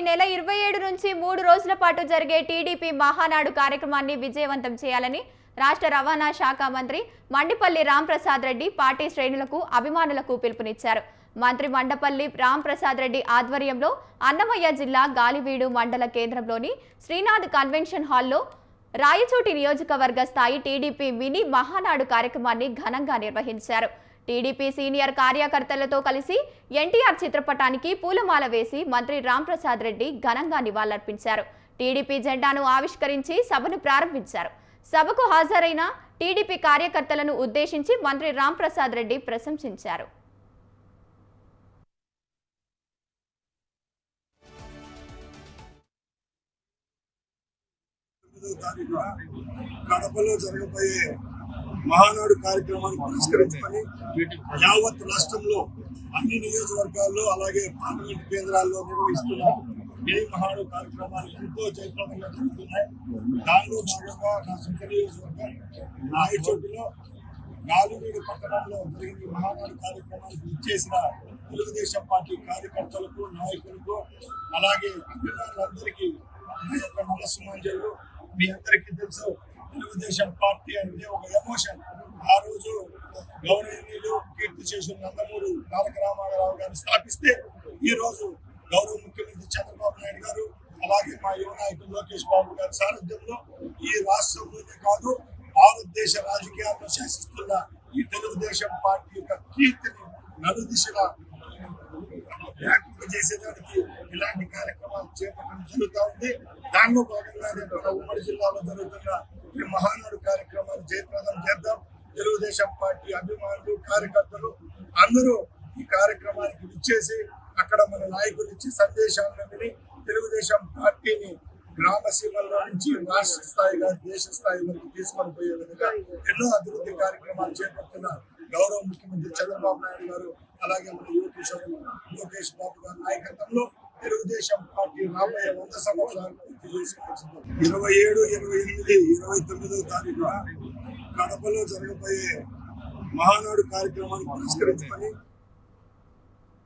నెల 27 నుంచి 3 రోజుల పాటు జరిగే టీడీపీ మహానాడు కార్యక్రమాన్ని విజయవంతం చేయాలని రాష్ట్ర రవాణా శాఖ మంత్రి మండిపల్లి రాంప్రసాద్ రెడ్డి పార్టీ శ్రేణులకు అభిమానులకు పిలుపునిచ్చారు. మంత్రి మండపల్లి రాంప్రసాద్ రెడ్డి ఆధ్వర్యంలో అన్నమయ్య జిల్లా గాలివీడు మండల కేంద్రంలోని శ్రీనాథ్ కన్వెన్షన్ హాల్లో రాయచోటి నియోజకవర్గ స్థాయి టీడీపీ మినీ మహానాడు కార్యక్రమాన్ని ఘనంగా నిర్వహించారు. టీడీపీ సీనియర్ కార్యకర్తలతో కలిసి ఎన్టీఆర్ చిత్రపటానికి పూలమాల వేసి మంత్రి రాంప్రసాద్ రెడ్డి ఘనంగా నివాళులర్పించారు. టీడీపీ జెండాను ఆవిష్కరించి సభను ప్రారంభించారు. సభకు హాజరైన టీడీపీ కార్యకర్తలను ఉద్దేశించి మంత్రి రాంప్రసాద్ రెడ్డి ప్రశంసించారు. కడపలో జరగబోయే మహానాడు కార్యక్రమాన్ని పురస్కరించుకొని యావత్ రాష్ట్రంలో అన్ని నియోజకవర్గాల్లో అలాగే పార్లమెంట్ కేంద్రాల్లో నిర్వహిస్తున్న మినీ మహానాడు కార్యక్రమాలు ఎంతో జయప్రదంగా జరుగుతున్నాయి. దానిలో భాగంగా నా సొంత నియోజకవర్గం రాయచోటిలో గాలివీడు పట్టణంలో జరిగిన మహానాడు కార్యక్రమానికి ఇచ్చేసిన తెలుగుదేశం పార్టీ కార్యకర్తలకు నాయకులకు అలాగే అభిమానులందరికీ నా యొక్క నమస్సుమాంజలు. మీ అందరికీ తెలుసు, తెలుగుదేశం పార్టీ అంటే ఒక ఎమోషన్. ఆ రోజు గౌరవనీయులు కీర్తిశేషులు నందమూరి తారక రామారావు గారు స్థాపిస్తే ఈ రోజు గౌరవ ముఖ్యమంత్రి చంద్రబాబు నాయుడు గారు అలాగే మా యువ నాయకులు లోకేష్ బాబు గారి సారథ్యంలో ఈ రాష్ట్రంలోనే కాదు భారతదేశ రాజకీయాలను శాసిస్తున్న ఈ తెలుగుదేశం పార్టీ యొక్క కీర్తిని నలుదిశలా చేసేదానికి ఇలాంటి కార్యక్రమాలు చేపట్టడం జరుగుతూ ఉంది. దానిలో భాగంగానే మన ఉమ్మడి జిల్లాలో జరుగుతున్న ఈ మహానాడు కార్యక్రమాలు జయప్రదం చేద్దాం. తెలుగుదేశం పార్టీ అభిమానులు కార్యకర్తలు అందరూ ఈ కార్యక్రమానికి విచ్చేసి అక్కడ మన నాయకులు ఇచ్చే సందేశాలను విని తెలుగుదేశం పార్టీని గ్రామ సీమల్లో నుంచి రాష్ట్ర స్థాయిగా దేశ స్థాయి వరకు తీసుకొని పోయే విధంగా ఎన్నో అభివృద్ధి కార్యక్రమాలు చేపడుతున్న గౌరవ ముఖ్యమంత్రి చంద్రబాబు నాయుడు గారు అలాగే మన లోకేష్ బాబు గారి నాయకత్వంలో తెలుగుదేశం పార్టీ రాబోయే 100 సంవత్సరాలు పూర్తి చేసుకొచ్చింది. 27, 28, 29వ తారీఖున కడపలో జరగబోయే మహానాడు కార్యక్రమాన్ని పురస్కరించుకొని